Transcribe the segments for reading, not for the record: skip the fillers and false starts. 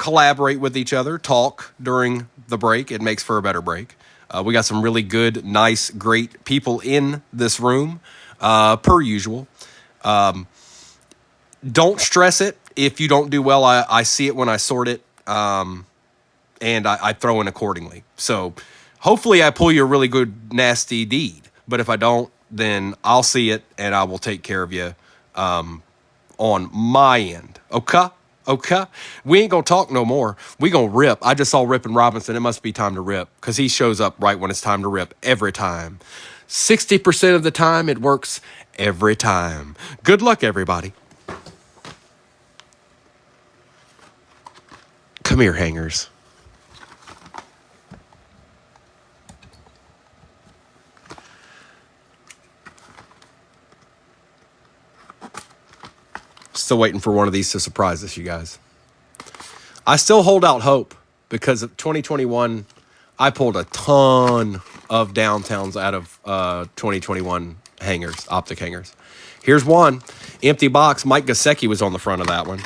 collaborate with each other, talk during the break. It makes for a better break. We got some really good, nice, great people in this room, per usual. Don't stress it if you don't do well. I see it when I sort it, and I throw in accordingly. So hopefully I pull you a really good, nasty deed. But if I don't, then I'll see it, and I will take care of you on my end. Okay? Okay? We ain't going to talk no more. We going to rip. I just saw Rippin' Robinson. It must be time to rip, because he shows up right when it's time to rip every time. 60% of the time, it works every time. Good luck, everybody. Come here, hangers. Still waiting for one of these to surprise us, you guys. I still hold out hope because of 2021, I pulled a ton of downtowns out of 2021 hangers, optic hangers. Here's one. Empty box. Mike Gesicki was on the front of that one.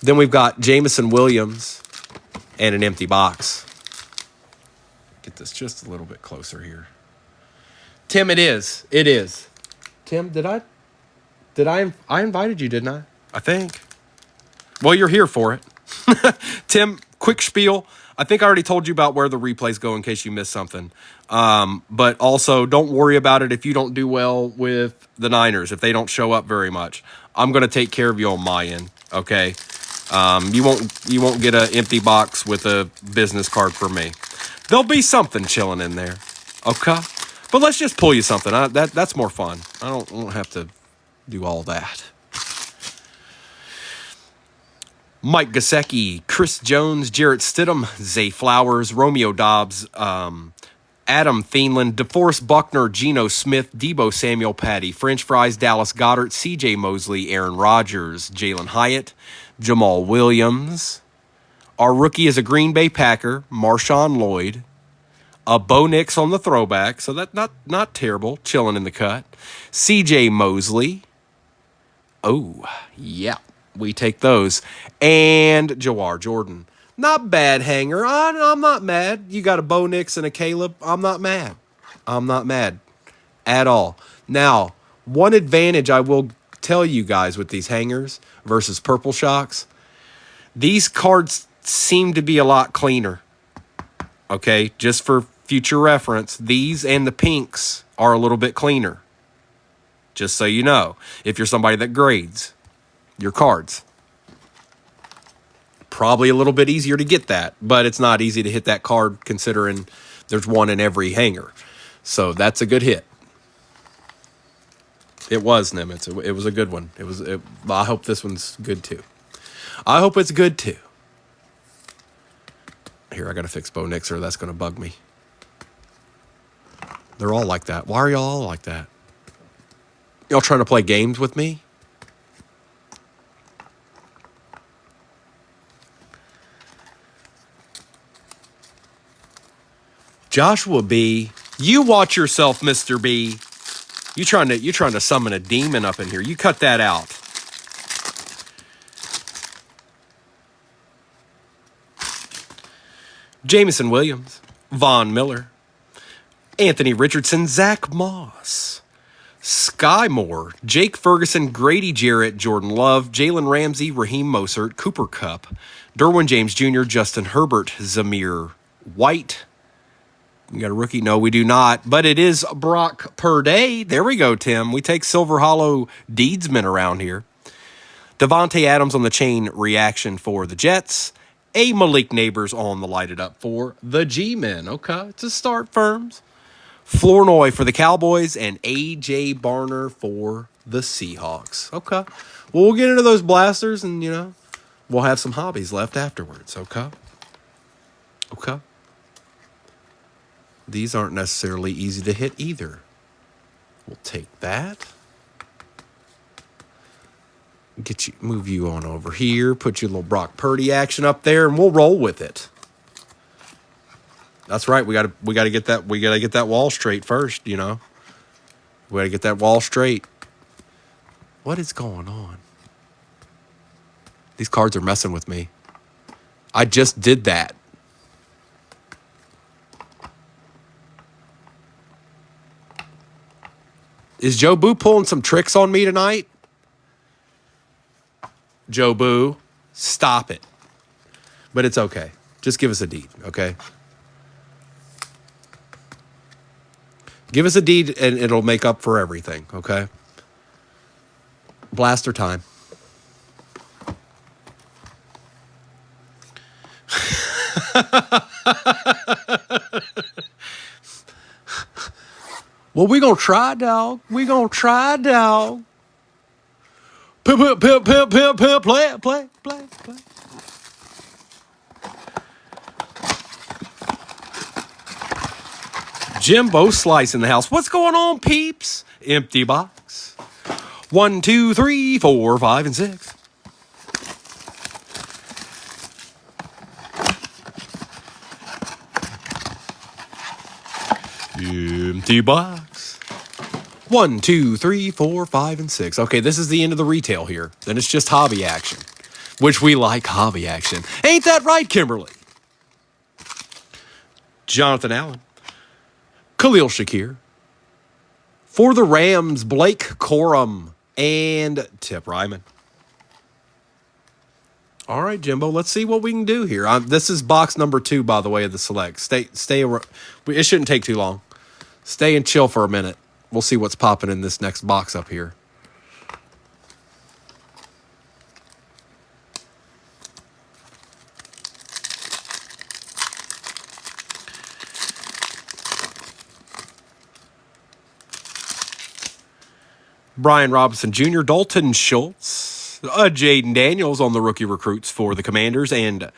Then we've got Jameson Williams and an empty box. Get this just a little bit closer here. Tim, it is. It is. Tim, I invited you, didn't I? I think. Well, you're here for it. Tim, quick spiel. I think I already told you about where the replays go in case you missed something. But also, don't worry about it if you don't do well with the Niners, if they don't show up very much. I'm going to take care of you on my end, okay? You won't get an empty box with a business card for me. There'll be something chilling in there, okay? But let's just pull you something. That's more fun. I don't have to do all that. Mike Gesicki, Chris Jones, Jarrett Stidham, Zay Flowers, Romeo Dobbs, Adam Thielen, DeForest Buckner, Geno Smith, Debo Samuel, Patty French Fries, Dallas Goedert, C.J. Mosley, Aaron Rodgers, Jalen Hyatt, Jamal Williams. Our rookie is a Green Bay Packer, Marshawn Lloyd. A Bo Nix on the throwback, so that's not terrible, chilling in the cut. C.J. Mosley. Oh, yeah, we take those. And Jawar Jordan. Not bad hanger. I'm not mad. You got a Bo Nix and a Caleb. I'm not mad. I'm not mad at all. Now, one advantage I will tell you guys with these hangers versus Purple Shocks, these cards seem to be a lot cleaner. Okay, just for future reference, these and the pinks are a little bit cleaner. Just so you know, if you're somebody that grades your cards. Probably a little bit easier to get that, but it's not easy to hit that card considering there's one in every hanger. So that's a good hit. It was, Nimitz. It was a good one. I hope this one's good too. I hope it's good too. Here, I got to fix Bo Nix or that's going to bug me. They're all like that. Why are y'all all like that? Y'all trying to play games with me? Joshua B, you watch yourself, Mr. B. You're trying to summon a demon up in here. You cut that out. Jameson Williams, Von Miller, Anthony Richardson, Zach Moss, Sky Moore, Jake Ferguson, Grady Jarrett, Jordan Love, Jalen Ramsey, Raheem Mostert, Cooper Kupp, Derwin James Jr., Justin Herbert, Zamir White. We got a rookie? No, we do not. But it is Brock Purdy. There we go, Tim. We take Silver Hollow Deedsmen around here. Devontae Adams on the chain reaction for the Jets. A Malik Neighbors on the lighted up for the G-Men. Okay, to start firms. Flournoy for the Cowboys and A.J. Barner for the Seahawks. Okay. Well, we'll get into those blasters and, we'll have some hobbies left afterwards. Okay. Okay. These aren't necessarily easy to hit either. We'll take that. Move you on over here. Put your little Brock Purdy action up there, and we'll roll with it. That's right. We got to get that. We got to get that wall straight first. We got to get that wall straight. What is going on? These cards are messing with me. I just did that. Is Joe Boo pulling some tricks on me tonight? Joe Boo, stop it. But it's okay. Just give us a deed, okay? Give us a deed and it'll make up for everything, okay? Blaster time. Well, we gonna try, dog. We gonna try, dog. Pimp, play. Jimbo Slice in the house. What's going on, peeps? Empty box. 1, 2, 3, 4, 5, and 6. Empty box. 1, 2, 3, 4, 5, and 6. Okay, this is the end of the retail here. Then it's just hobby action, which we like hobby action. Ain't that right, Kimberly? Jonathan Allen. Khalil Shakir. For the Rams, Blake Corum and Tip Ryman. All right, Jimbo, let's see what we can do here. This is box number 2, by the way, of the select. Stay. It shouldn't take too long. Stay and chill for a minute. We'll see what's popping in this next box up here. Brian Robinson Jr., Dalton Schultz, Jaden Daniels on the rookie recruits for the Commanders, and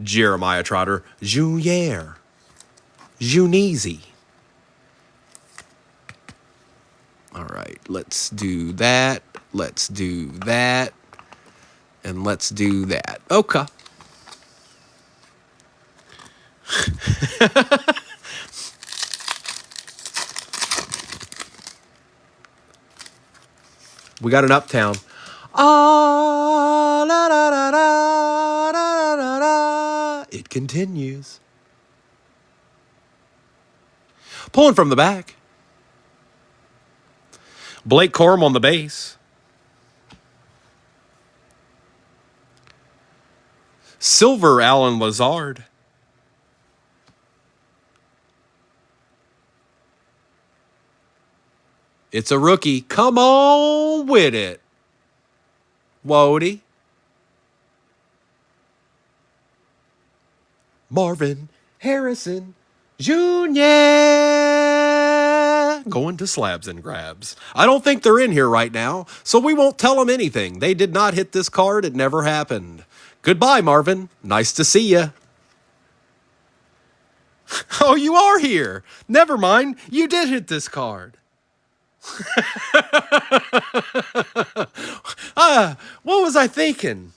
Jeremiah Trotter Junior. Junizi. All right, let's do that. Let's do that. And let's do that. Okay. We got an Uptown. Ah, la, la, la, la, la, la, la. It continues. Pulling from the back. Blake Corum on the base. Silver Allen Lazard. It's a rookie. Come on with it. Wody. Marvin Harrison Jr. Going to slabs and grabs. I don't think they're in here right now, so we won't tell them anything. They did not hit this card. It never happened. Goodbye, Marvin. Nice to see you. Oh, you are here. Never mind. You did hit this card. What was I thinking?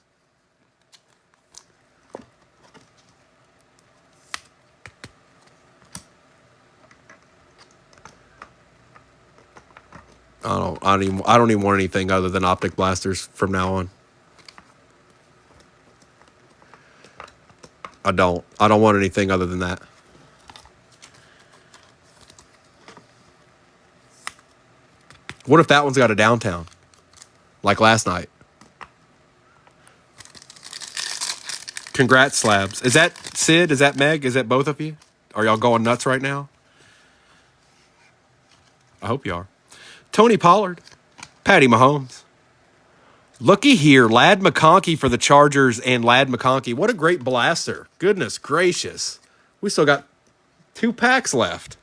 I don't even want anything other than optic blasters from now on. I don't want anything other than that. What if that one's got a downtown? Like last night. Congrats, slabs. Is that Sid? Is that Meg? Is that both of you? Are y'all going nuts right now? I hope you are. Tony Pollard. Patty Mahomes. Looky here. Ladd McConkey for the Chargers and Ladd McConkey. What a great blaster. Goodness gracious. We still got 2 packs left.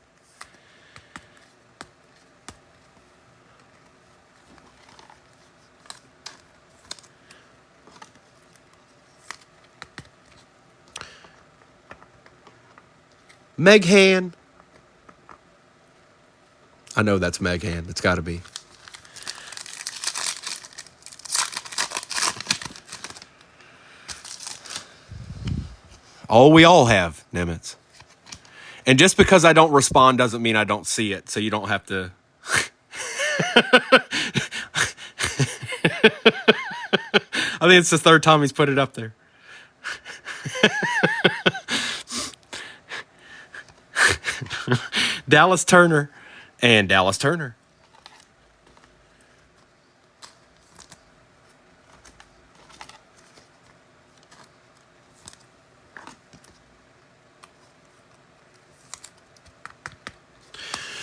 Meghan. I know that's Meghan. It's got to be. Oh, we all have, Nimitz. And just because I don't respond doesn't mean I don't see it, so you don't have to... I think it's the third time he's put it up there. Dallas Turner and Dallas Turner.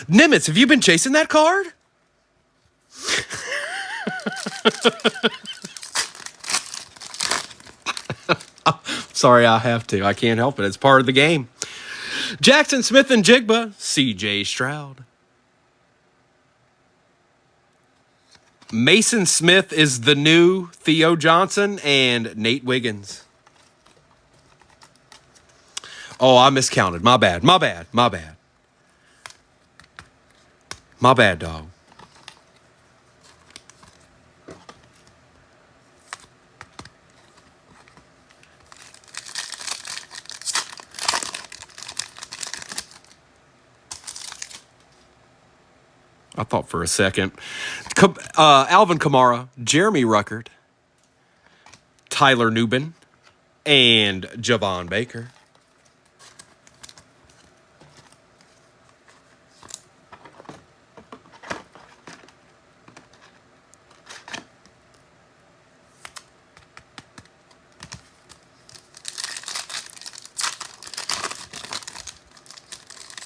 Nimitz, have you been chasing that card? Sorry, I have to. I can't help it. It's part of the game. Jackson Smith and Jigba, C.J. Stroud. Mason Smith is the new Theo Johnson and Nate Wiggins. Oh, I miscounted. My bad. My bad. My bad. My bad, dog. I thought for a second. Alvin Kamara, Jeremy Ruckert, Tyler Nubin, and Javon Baker.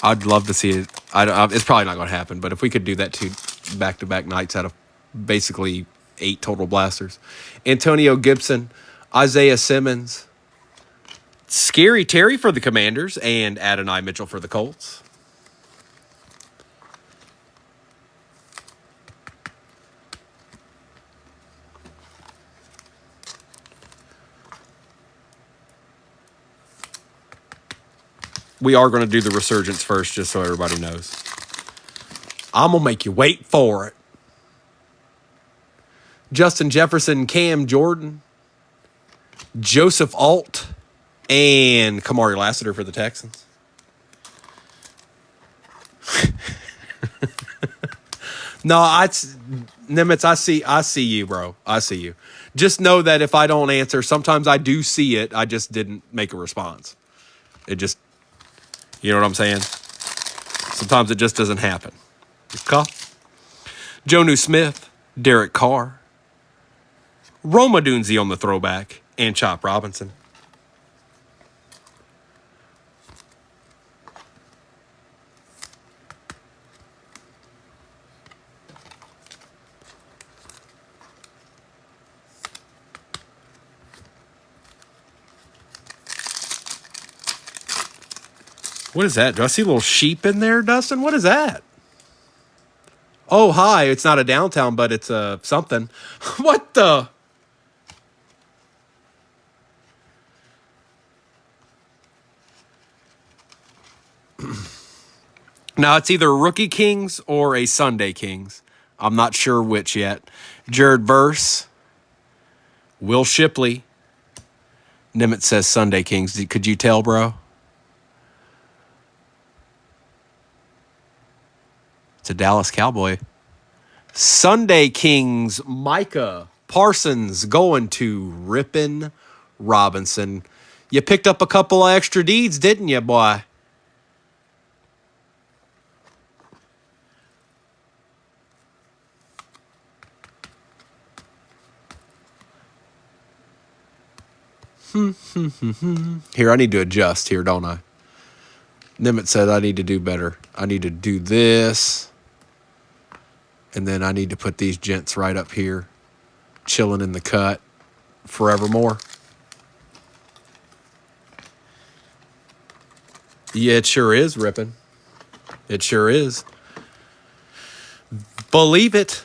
I'd love to see it. It's probably not going to happen, but if we could do that 2 back-to-back nights out of basically 8 total blasters. Antonio Gibson, Isaiah Simmons, Scary Terry for the Commanders, and Adonai Mitchell for the Colts. We are going to do the resurgence first, just so everybody knows. I'm going to make you wait for it. Justin Jefferson, Cam Jordan, Joseph Alt, and Kamari Lassiter for the Texans. No, Nimitz, I see you, bro. I see you. Just know that if I don't answer, sometimes I do see it. I just didn't make a response. It just... You know what I'm saying? Sometimes it just doesn't happen. Okay? Jonnu Smith, Derek Carr, Roma Dunze on the throwback, and Chop Robinson. What is that? Do I see a little sheep in there, Dustin? What is that? Oh, hi. It's not a downtown, but it's something. What the? Now, it's either Rookie Kings or a Sunday Kings. I'm not sure which yet. Jared Verse, Will Shipley. Nimitz says Sunday Kings. Could you tell, bro? It's a Dallas Cowboy. Sunday Kings, Micah Parsons going to Rippin' Robinson. You picked up a couple of extra deeds, didn't you, boy? Here, I need to adjust here, don't I? Nimitz said I need to do better. I need to do this. And then I need to put these gents right up here, chilling in the cut forevermore. Yeah, it sure is, Rippin'. It sure is. Believe it.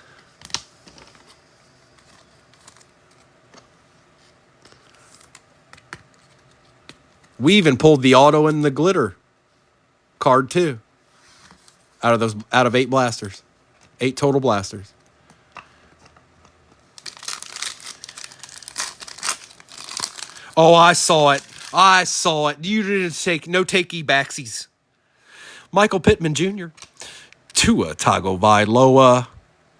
We even pulled the auto and the glitter card too. Out of 8 blasters. 8 total blasters. Oh, I saw it. I saw it. You didn't take no takey backsies. Michael Pittman Jr. Tua Tagovailoa.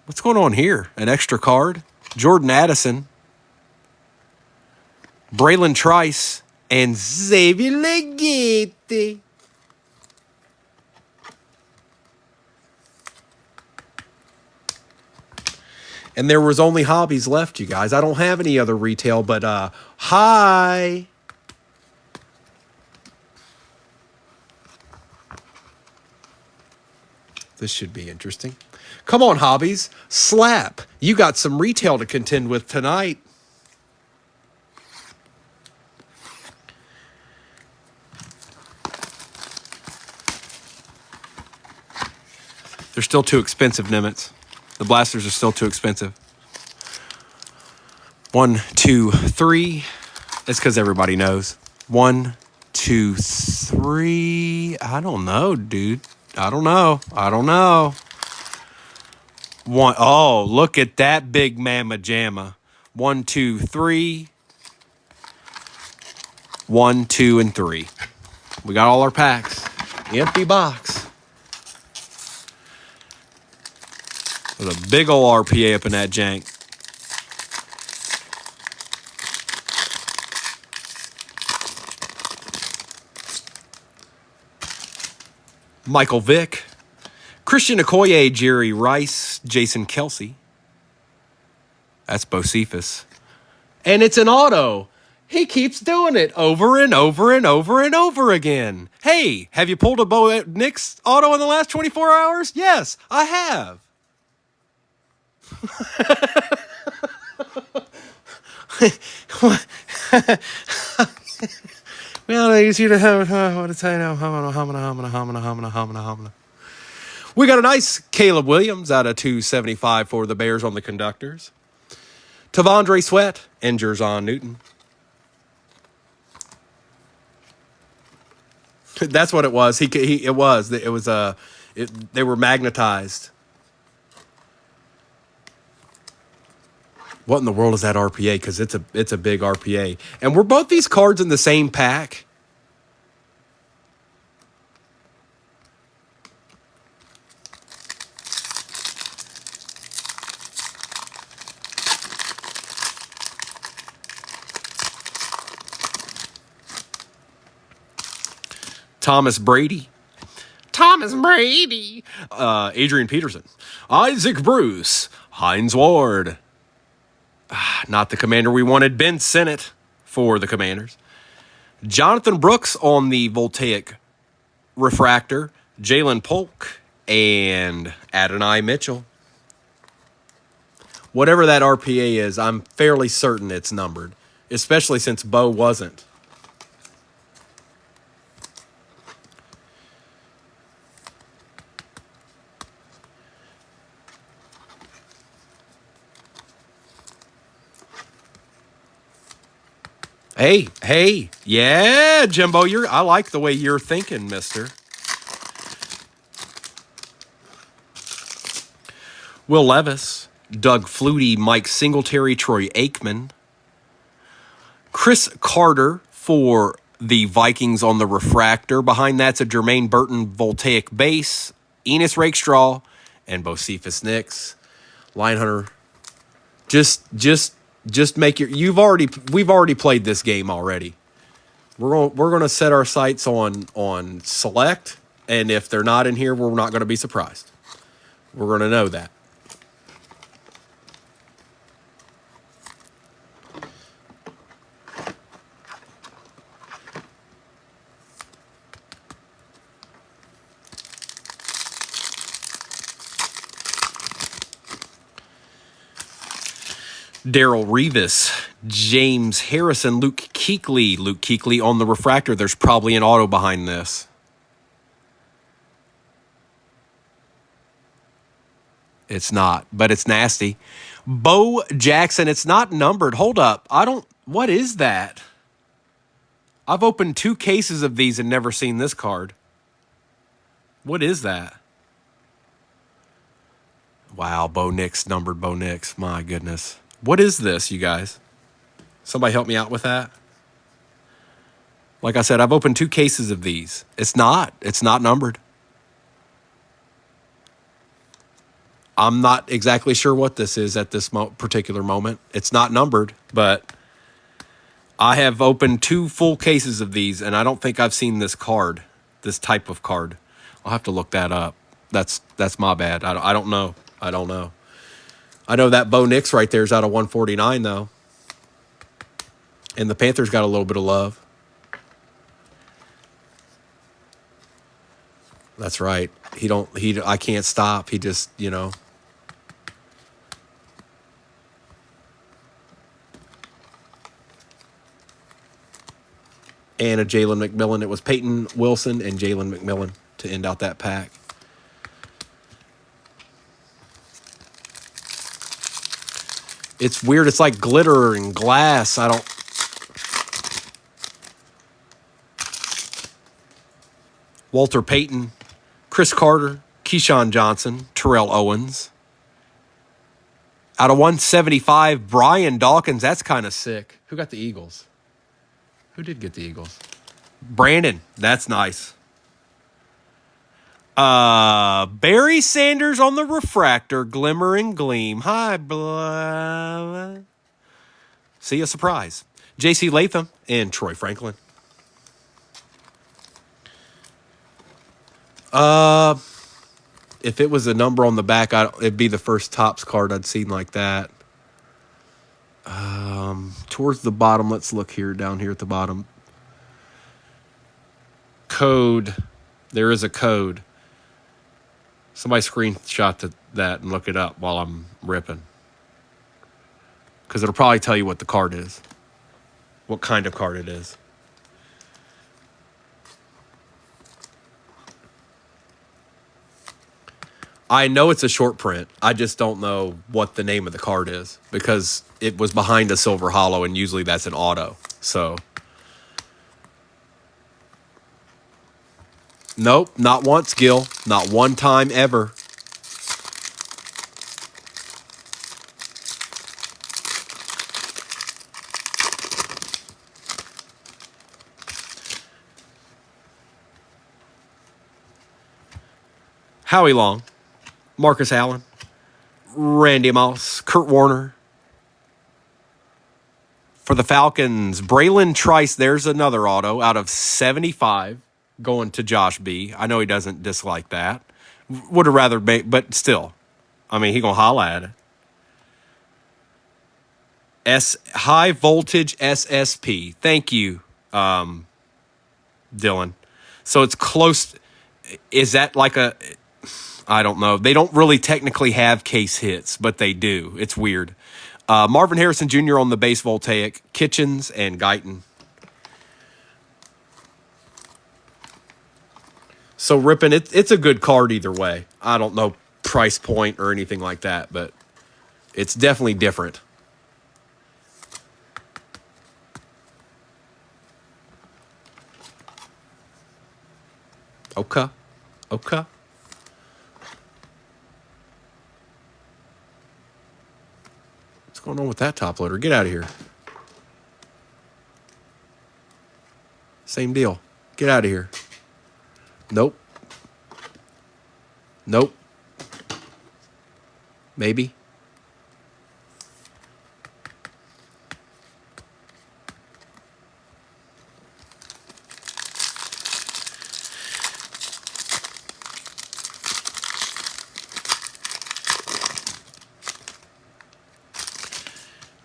What's going on here? An extra card. Jordan Addison. Braylon Trice, and Xavier Legate. And there was only hobbies left, you guys. I don't have any other retail, but hi. This should be interesting. Come on, hobbies. Slap. You got some retail to contend with tonight. They're still too expensive, Nimitz. The blasters are still too expensive. 1, 2, 3. It's because everybody knows. 1, 2, 3. I don't know, dude. I don't know. 1. Oh, look at that big mamma jamma. 1, 2, 3. 1, 2, and 3. We got all our packs. Empty box. There's a big old RPA up in that jank. Michael Vick, Christian Okoye, Jerry Rice, Jason Kelsey. That's Bo Cephas. And it's an auto. He keeps doing it over and over and over and over again. Hey, have you pulled a Bo Nix auto in the last 24 hours? Yes, I have. Well, I use you to have what to say now. We got a nice Caleb Williams out of 275 for the Bears on the conductors. Tavondre Sweat and Jerzon Newton. That's what it was. They were magnetized. What in the world is that RPA? Because it's a big RPA. And were both these cards in the same pack? Thomas Brady. Adrian Peterson. Isaac Bruce. Hines Ward. Not the commander we wanted. Ben Sinnott for the Commanders. Jonathan Brooks on the Voltaic refractor. Jalen Polk and Adonai Mitchell. Whatever that RPA is, I'm fairly certain it's numbered, especially since Bo wasn't. Hey, yeah, Jimbo, I like the way you're thinking, mister. Will Levis, Doug Flutie, Mike Singletary, Troy Aikman. Chris Carter for the Vikings on the refractor. Behind that's a Jermaine Burton Voltaic base, Enos Rakestraw, and Bo Cephas Nix. Line Hunter, just make we've already played this game already. We're going to set our sights on select, and if they're not in here, we're not going to be surprised. We're going to know that. Daryl Revis, James Harrison, Luke Kuechly. Luke Kuechly on the refractor. There's probably an auto behind this. It's not, but it's nasty. Bo Jackson, it's not numbered. Hold up. What is that? I've opened 2 cases of these and never seen this card. What is that? Wow, Bo Nix, numbered Bo Nix. My goodness. What is this, you guys? Somebody help me out with that. Like I said, I've opened 2 cases of these. It's not numbered. I'm not exactly sure what this is at this particular moment. It's not numbered, but I have opened 2 full cases of these, and I don't think I've seen this card, this type of card. I'll have to look that up. That's my bad. I don't know. I don't know. I know that Bo Nix right there is out of 149 though, and the Panthers got a little bit of love. That's right. I can't stop. He just, you know. And a Jalen McMillan. It was Peyton Wilson and Jalen McMillan to end out that pack. It's weird. It's like glitter and glass. I don't... Walter Payton, Chris Carter, Keyshawn Johnson, Terrell Owens. Out of 175, Brian Dawkins. That's kind of sick. Who got the Eagles? Who did get the Eagles? Brandon. That's nice. Barry Sanders on the refractor. Glimmer and gleam. Hi, blah. See a surprise. J.C. Latham and Troy Franklin. If it was a number on the back, it'd be the first Topps card I'd seen like that. Towards the bottom, let's look here, down here at the bottom. Code. There is a code. Somebody screenshot that and look it up while I'm ripping. Because it'll probably tell you what the card is. What kind of card it is. I know it's a short print. I just don't know what the name of the card is because it was behind a silver hollow, and usually that's an auto. So, nope, not once, Gil. Not one time ever. Howie Long. Marcus Allen, Randy Moss, Kurt Warner. For the Falcons, Braylon Trice, there's another auto out of 75 going to Josh B. I know he doesn't dislike that. Would have rather, but still. I mean, he going to holla at it. High voltage SSP. Thank you, Dylan. So it's close. Is that like a... I don't know. They don't really technically have case hits, but they do. It's weird. Marvin Harrison Jr. on the base voltaic. Kitchens and Guyton. So ripping, it's a good card either way. I don't know price point or anything like that, but it's definitely different. Okay. What's going on with that top loader? Get out of here. Same deal. Get out of here. Nope. Maybe.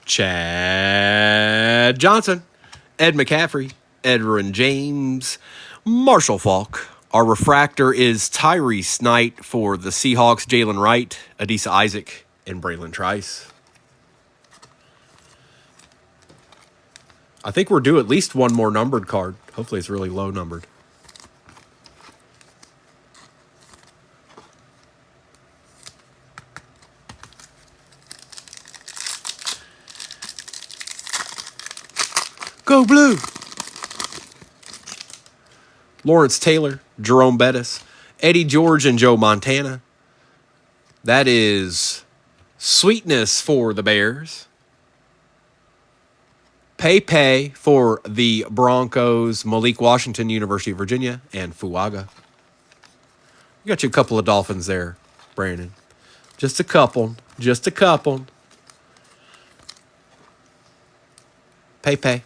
Chad Johnson, Ed McCaffrey, Edgerrin James, Marshall Faulk. Our refractor is Tyrese Knight for the Seahawks, Jalen Wright, Adisa Isaac, and Braylon Trice. I think we're due at least one more numbered card. Hopefully it's really low numbered. Go Blue! Lawrence Taylor, Jerome Bettis, Eddie George, and Joe Montana. That is Sweetness for the Bears. Pay for the Broncos, Malik Washington, University of Virginia, and Fuaga. You got you a couple of Dolphins there, Brandon. Just a couple. Pay.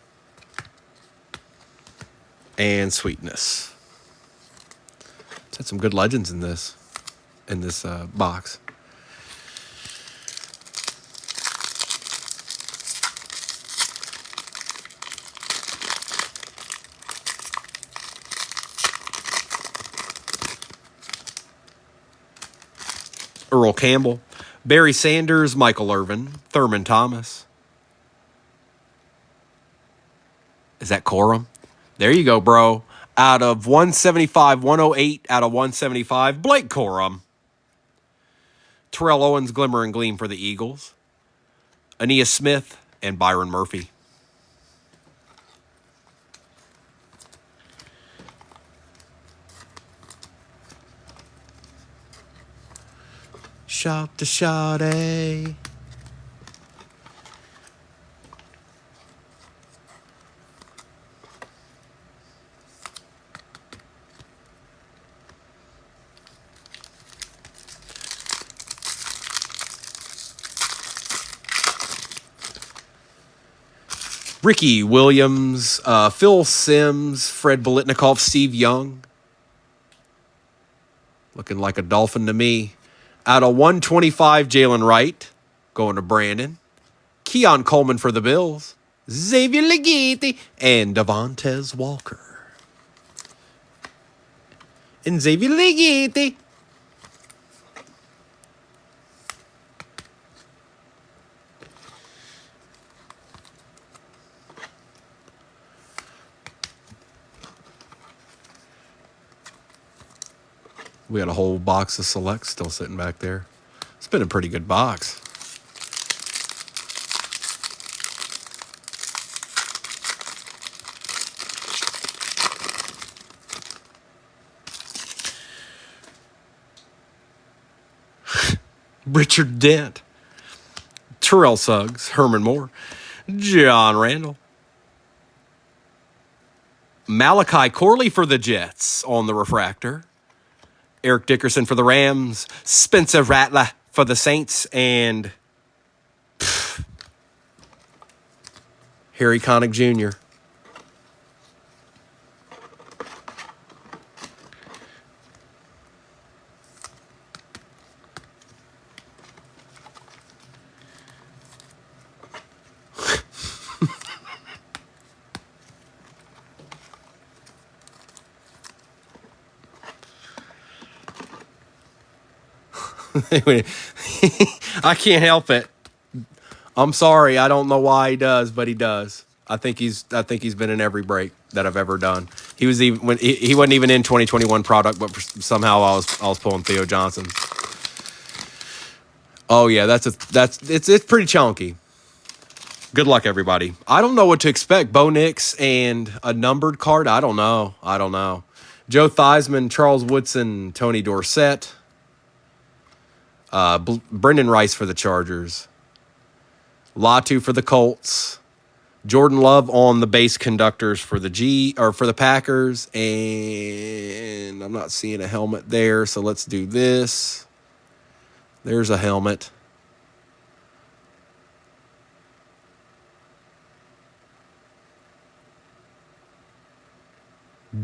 and Sweetness. It's had some good legends in this box. Earl Campbell, Barry Sanders, Michael Irvin, Thurman Thomas. Is that Corum? There you go, bro. Out of 175, 108 out of 175, Blake Corum. Terrell Owens, Glimmer and Gleam for the Eagles. Aeneas Smith and Byron Murphy. Shot to shot, eh? Ricky Williams, Phil Simms, Fred Bolitnikoff, Steve Young. Looking like a Dolphin to me. Out of 125, Jalen Wright going to Brandon. Keon Coleman for the Bills. Xavier Leggetti and Devontae Walker. And Xavier Leggetti. We got a whole box of selects still sitting back there. It's been a pretty good box. Richard Dent, Terrell Suggs, Herman Moore, John Randall, Malachi Corley for the Jets on the refractor. Eric Dickerson for the Rams, Spencer Rattler for the Saints, and Harry Connick Jr. I can't help it. I'm sorry. I don't know why he does, but he does. I think he's been in every break that I've ever done. He was even when he wasn't even in 2021 product, but somehow I was pulling Theo Johnson. Oh yeah, it's pretty chunky. Good luck, everybody. I don't know what to expect. Bo Nix and a numbered card. I don't know. Joe Theismann, Charles Woodson, Tony Dorsett. Brendan Rice for the Chargers. Latu for the Colts. Jordan Love on the base conductors for the Packers. And I'm not seeing a helmet there, so let's do this. There's a helmet.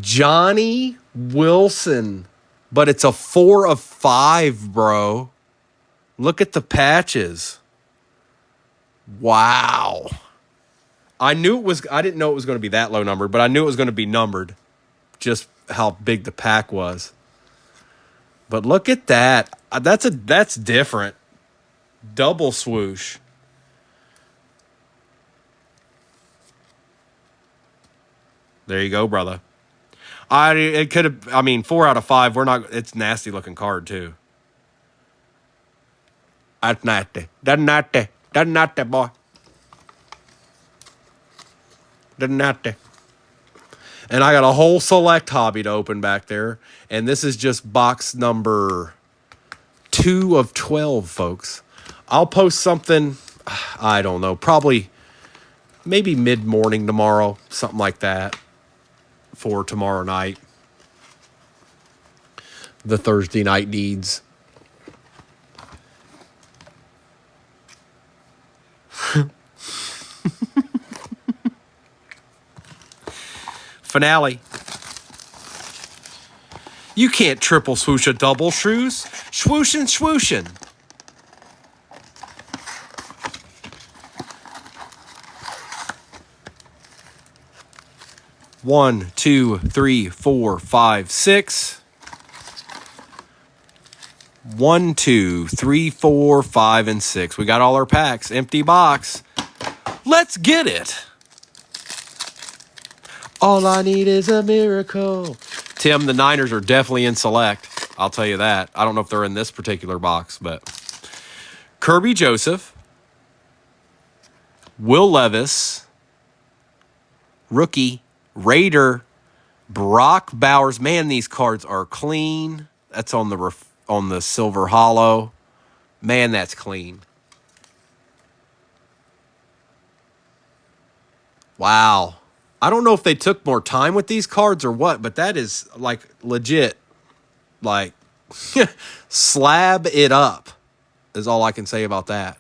Johnny Wilson. But it's a 4 of 5, bro. Look at the patches. Wow. I didn't know it was going to be that low numbered, but I knew it was going to be numbered. Just how big the pack was. But look at that. That's different. Double swoosh. There you go, brother. 4 out of 5. It's a nasty looking card too. That's nasty. That's nasty, boy. That's nasty. And I got a whole select hobby to open back there. And this is just box number 2 of 12, folks. I'll post something, I don't know, probably maybe mid-morning tomorrow, something like that, for tomorrow night. The Thursday night needs. Finale. You can't triple swoosh a double shrews. Swooshin', swooshin'. One, two, three, four, five, six. 1, 2, 3, 4, 5, and 6. We got all our packs. Empty box. Let's get it. All I need is a miracle. Tim, the Niners are definitely in select. I'll tell you that. I don't know if they're in this particular box, but Kirby Joseph, Will Levis, rookie, Raider, Brock Bowers. Man, these cards are clean. That's on the silver hollow. Man, that's clean. Wow. I don't know if they took more time with these cards or what, but that is like legit. Like slab it up is all I can say about that.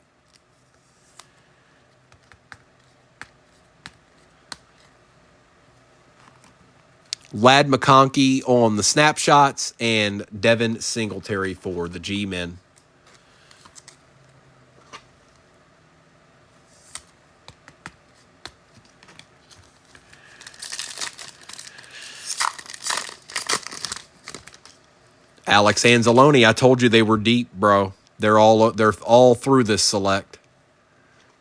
Lad McConkey on the snapshots and Devin Singletary for the G-Men. Alex Anzalone, I told you they were deep, bro. They're all through this select.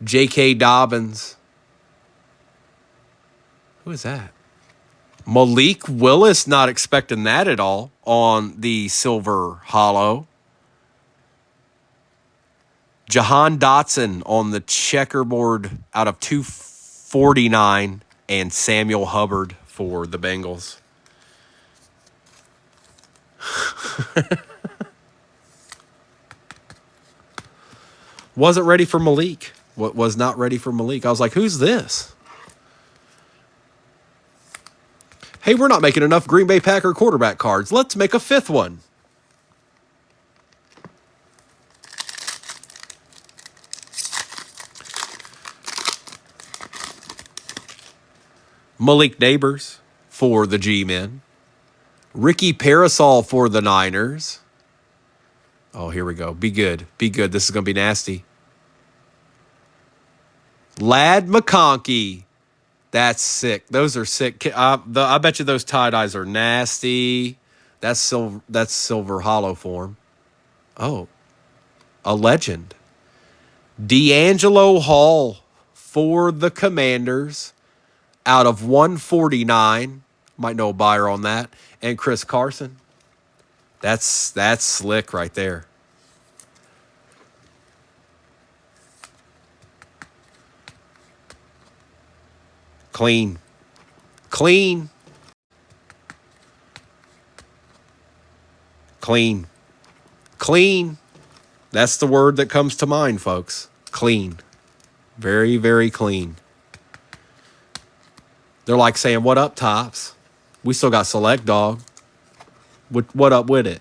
J.K. Dobbins. Who is that? Malik Willis, not expecting that at all on the silver hollow. Jahan Dotson on the checkerboard out of 249, and Samuel Hubbard for the Bengals. Wasn't ready for Malik. What was not ready for Malik? I was like, who's this? Hey, we're not making enough Green Bay Packer quarterback cards. Let's make a fifth one. Malik Neighbors for the G-Men. Ricky Parasol for the Niners. Oh, here we go. Be good. Be good. This is going to be nasty. Lad McConkey. That's sick. Those are sick. I bet you those tie-dyes are nasty. That's silver hollow form. Oh, a legend. D'Angelo Hall for the Commanders out of 149. Might know a buyer on that. And Chris Carson. That's slick right there. Clean. Clean. Clean. Clean. That's the word that comes to mind, folks. Clean. Very, very clean. They're like saying, what up, Tops? We still got select, dog. What up with it?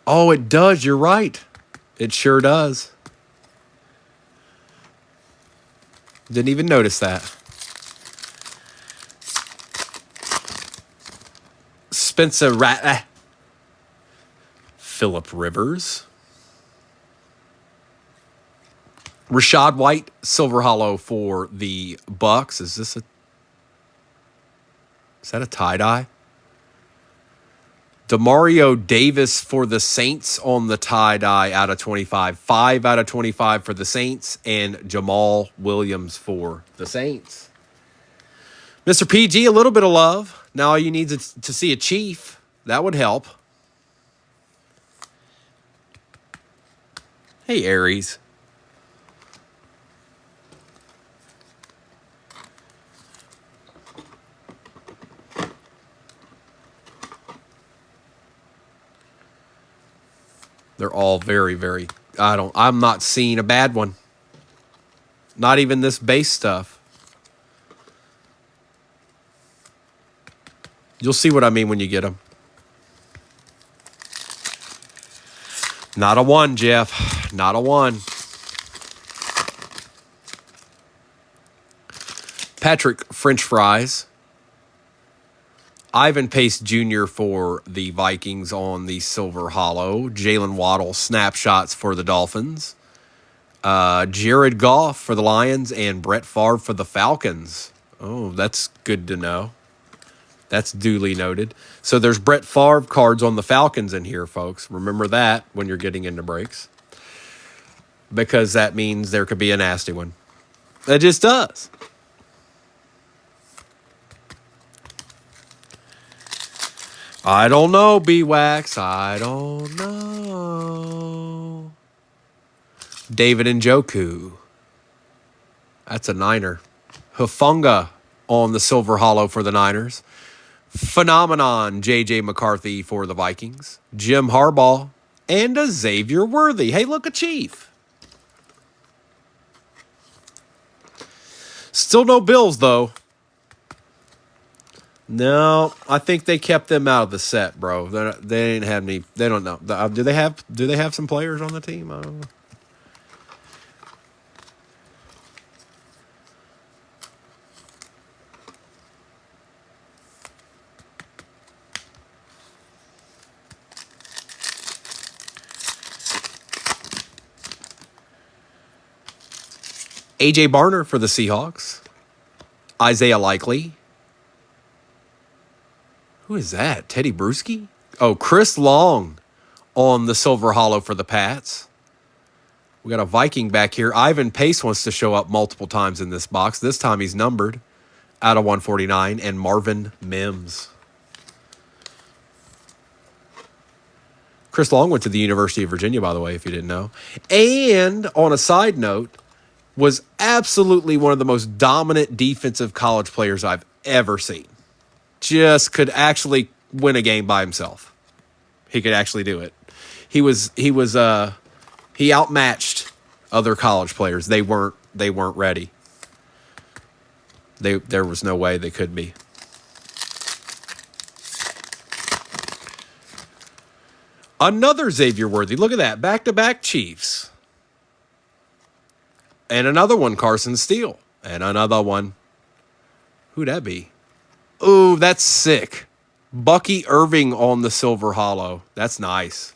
Oh, it does. You're right. It sure does. Didn't even notice that. Spencer Rattler. Phillip Rivers. Rashad White, silver hollow for the Bucks. Is that a tie-dye? Demario Davis for the Saints on the tie-dye out of 25. 5 out of 25 for the Saints, and Jamal Williams for the Saints. Mr. PG, a little bit of love. Now all you need is to see a Chief. That would help. Hey, Aries. They're all very, very... I'm not seeing a bad one. Not even this base stuff. You'll see what I mean when you get them. Not a 1, Jeff. Not a 1. Patrick French Fries. Ivan Pace Jr. for the Vikings on the Silver Hollow. Jalen Waddle snapshots for the Dolphins. Jared Goff for the Lions and Brett Favre for the Falcons. Oh, that's good to know. That's duly noted. So there's Brett Favre cards on the Falcons in here, folks. Remember that when you're getting into breaks. Because that means there could be a nasty one. It just does. I don't know, B-Wax. I don't know. David Njoku. That's a Niner. Hufanga on the Silver Hollow for the Niners. Phenomenon J.J. McCarthy for the Vikings. Jim Harbaugh. And a Xavier Worthy. Hey, look, a Chief. Still no Bills, though. No, I think they kept them out of the set, bro. They didn't have any. They don't know. Do they have some players on the team? I don't know. A.J. Barner for the Seahawks. Isaiah Likely. Who is that? Teddy Bruschi? Oh, Chris Long on the Silver Hollow for the Pats. We got a Viking back here. Ivan Pace wants to show up multiple times in this box. This time he's numbered out of 149. And Marvin Mims. Chris Long went to the University of Virginia, by the way, if you didn't know. And on a side note, was absolutely one of the most dominant defensive college players I've ever seen. Just could actually win a game by himself. He could actually do it. He outmatched other college players. They weren't ready. There was no way they could be. Another Xavier Worthy. Look at that. Back-to-back Chiefs. And another one, Carson Steele. And another one. Who'd that be? Ooh, that's sick. Bucky Irving on the Silver Hollow. That's nice.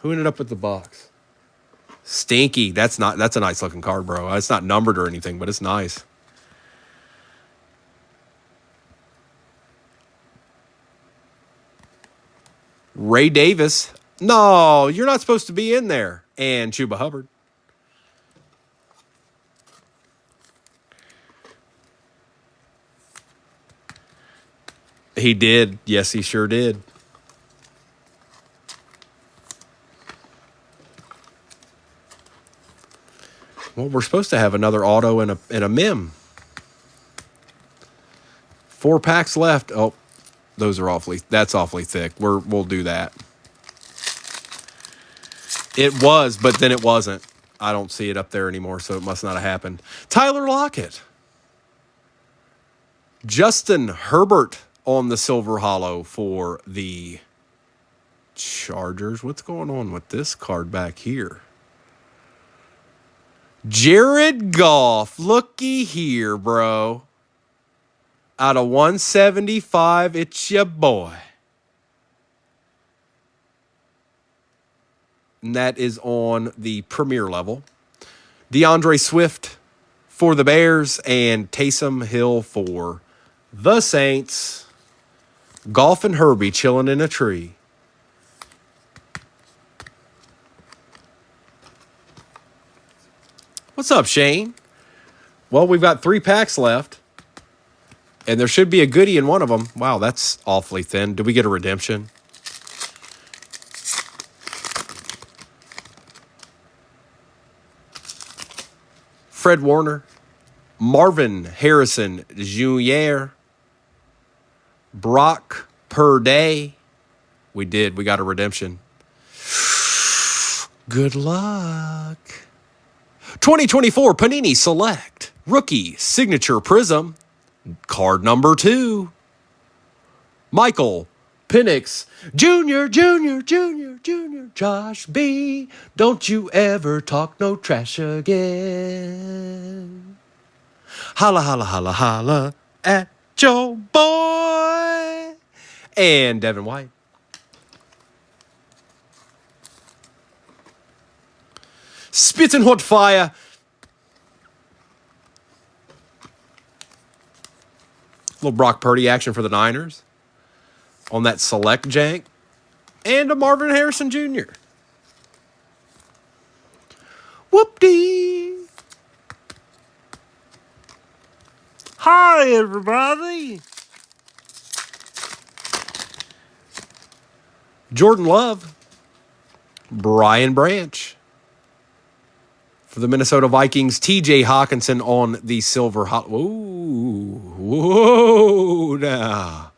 Who ended up with the box? Stinky. That's a nice looking card, bro. It's not numbered or anything, but it's nice. Ray Davis. No, you're not supposed to be in there. And Chuba Hubbard. He did. Yes, he sure did. Well, we're supposed to have another auto and a mem. 4 packs left. Oh, that's awfully thick. We'll do that. It was, but then it wasn't. I don't see it up there anymore, so it must not have happened. Tyler Lockett. Justin Herbert on the Silver Hollow for the Chargers. What's going on with this card back here? Jared Goff. Looky here, bro. Out of 175, it's your boy. And that is on the premier level. DeAndre Swift for the Bears and Taysom Hill for the Saints. Golf and Herbie chilling in a tree. What's up, Shane? Well, we've got 3 packs left. And there should be a goodie in one of them. Wow, that's awfully thin. Did we get a redemption? Fred Warner. Marvin Harrison Jr. Brock Purdy. We did. We got a redemption. Good luck. 2024 Panini Select. Rookie Signature Prism. Card number 2. Michael Penix Jr. Josh B. Don't you ever talk no trash again. Holla, holla, holla, holla at your boy. And Devin White. Spitting hot fire. Little Brock Purdy action for the Niners on that select jank. And a Marvin Harrison Jr. Whoop-dee. Hi, everybody. Jordan Love. Brian Branch. For the Minnesota Vikings, T.J. Hawkinson on the silver. Whoa, now.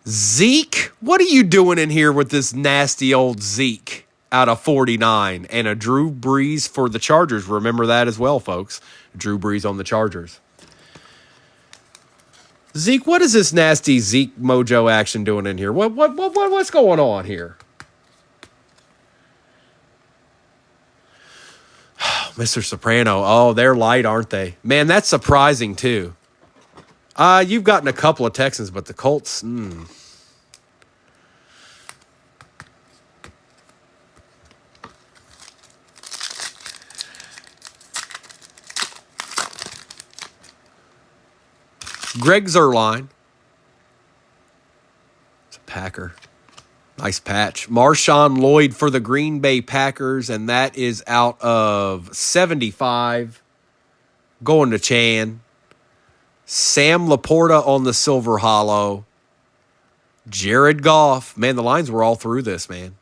Zeke? What are you doing in here with this nasty old Zeke out of 49? And a Drew Brees for the Chargers. Remember that as well, folks. Drew Brees on the Chargers. Zeke, what is this nasty Zeke mojo action doing in here? What's going on here? Mr. Soprano. Oh, they're light, aren't they? Man, that's surprising, too. You've gotten a couple of Texans, but the Colts, Greg Zuerlein. It's a Packer. Nice patch. Marshawn Lloyd for the Green Bay Packers, and that is out of 75. Going to Chan. Sam Laporta on the silver hollow. Jared Goff. Man, the lines were all through this, man.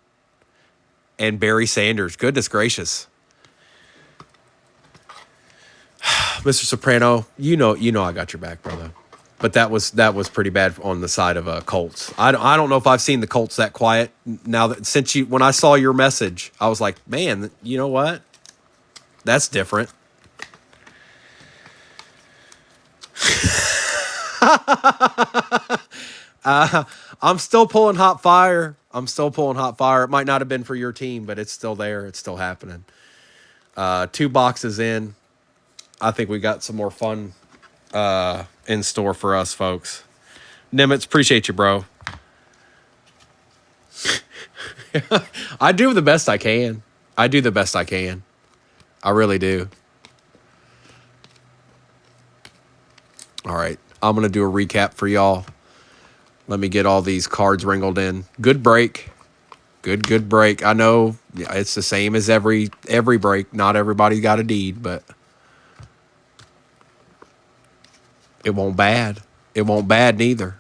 And Barry Sanders. Goodness gracious. Mr. Soprano, you know I got your back, brother. But that was pretty bad on the side of Colts. I don't know if I've seen the Colts that quiet. Now that when I saw your message, I was like, man, you know what? That's different. I'm still pulling hot fire. It might not have been for your team, but it's still there. It's still happening. 2 boxes in. I think we got some more fun in store for us, folks. Nimitz, appreciate you, bro. I do the best I can. I really do. All right. I'm going to do a recap for y'all. Let me get all these cards wrinkled in. Good break. Good break. I know it's the same as every break. Not everybody got a deed, but it won't bad. It won't bad neither.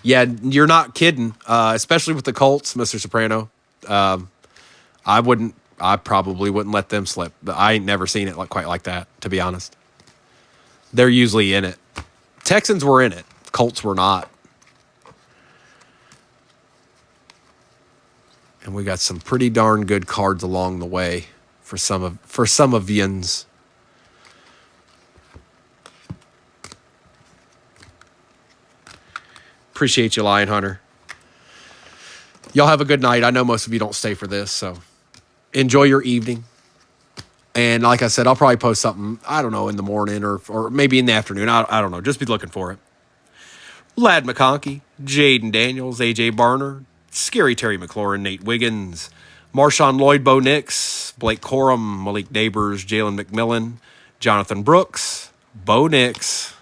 Yeah, you're not kidding. Especially with the Colts, Mr. Soprano. I probably wouldn't let them slip. I ain't never seen it quite like that, to be honest. They're usually in it. Texans were in it. Colts were not. And we got some pretty darn good cards along the way for some of yins. Appreciate you, Lion Hunter. Y'all have a good night. I know most of you don't stay for this, so enjoy your evening. And like I said, I'll probably post something, I don't know, in the morning or maybe in the afternoon. I don't know. Just be looking for it. Lad McConkey, Jaden Daniels, AJ Barner, Scary Terry McLaurin, Nate Wiggins, Marshawn Lloyd, Bo Nix, Blake Corum, Malik Neighbors, Jalen McMillan, Jonathan Brooks, Bo Nix,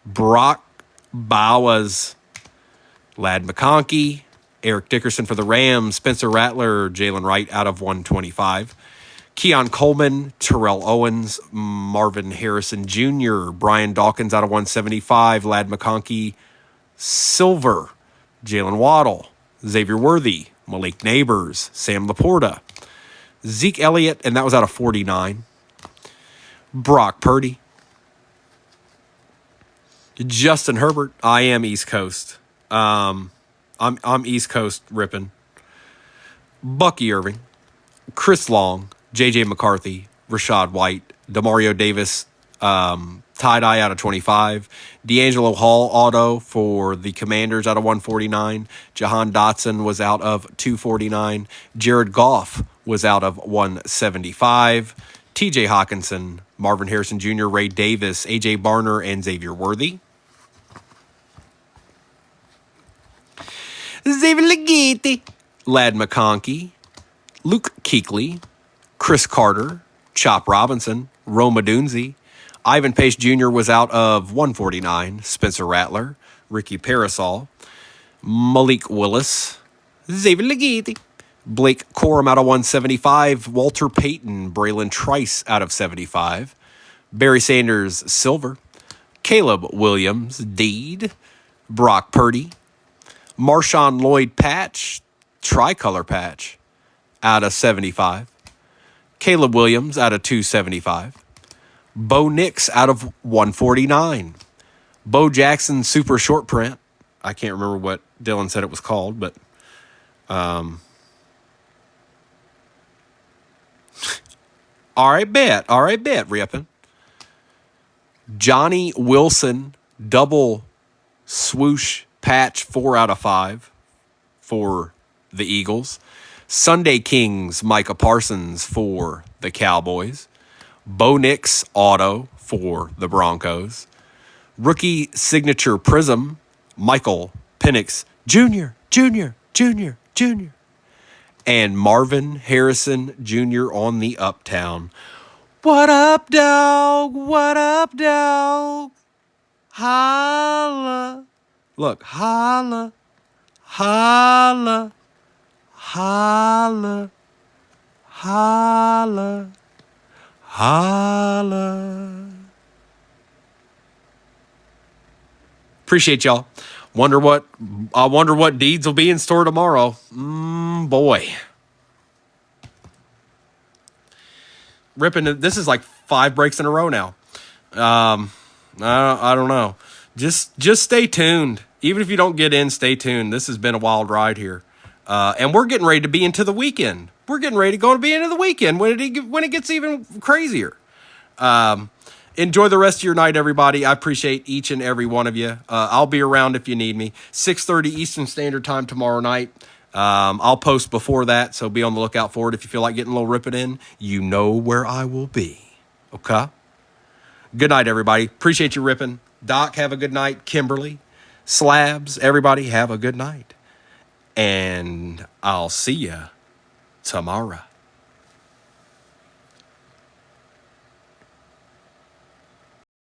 Brock Bowers, Lad McConkey, Eric Dickerson for the Rams, Spencer Rattler, Jalen Wright out of 125, Keon Coleman, Terrell Owens, Marvin Harrison Jr., Brian Dawkins out of 175, Lad McConkey, Silver, Jalen Waddle, Xavier Worthy, Malik Neighbors, Sam Laporta, Zeke Elliott, and that was out of 49, Brock Purdy, Justin Herbert. I am East Coast. I'm East Coast ripping. Bucky Irving, Chris Long, J.J. McCarthy, Rashad White, Demario Davis, Tie-dye out of 25. D'Angelo Hall auto for the Commanders out of 149. Jahan Dotson was out of 249. Jared Goff was out of 175. TJ Hawkinson, Marvin Harrison Jr., Ray Davis, AJ Barner, and Xavier Worthy. Xavier Leggetti, Lad McConkey, Luke Kuechly, Chris Carter, Chop Robinson, Roma Dunze. Ivan Pace Jr. was out of 149. Spencer Rattler, Ricky Parasol, Malik Willis, Xavier Leggetti, Blake Corum out of 175. Walter Payton, Braylon Trice out of 75. Barry Sanders, Silver. Caleb Williams, Deed. Brock Purdy. Marshawn Lloyd Patch, tricolor patch, out of 75. Caleb Williams out of 275. Bo Nix out of 149. Bo Jackson super short print. I can't remember what Dylan said it was called, but all right, bet, Rippin. Johnny Wilson double swoosh patch 4 out of 5 for the Eagles. Sunday Kings Micah Parsons for the Cowboys. Bo Nix auto for the Broncos. Rookie signature prism Michael Penix Jr. And Marvin Harrison Jr. on the Uptown. What up, dog? What up, dog? Holla. Look, holla, holla, holla, holla, holla. Appreciate y'all. I wonder what deeds will be in store tomorrow. Boy. Ripping, this is like 5 breaks in a row now. I don't know. Just stay tuned. Even if you don't get in, stay tuned. This has been a wild ride here. And we're getting ready to be into the weekend. We're getting ready to go to be into the weekend when it gets even crazier. Enjoy the rest of your night, everybody. I appreciate each and every one of you. I'll be around if you need me. 6:30 Eastern Standard Time tomorrow night. I'll post before that, so be on the lookout for it. If you feel like getting a little ripping in, you know where I will be. Okay? Good night, everybody. Appreciate you ripping. Doc, have a good night. Kimberly, Slabs, everybody have a good night. And I'll see you tomorrow.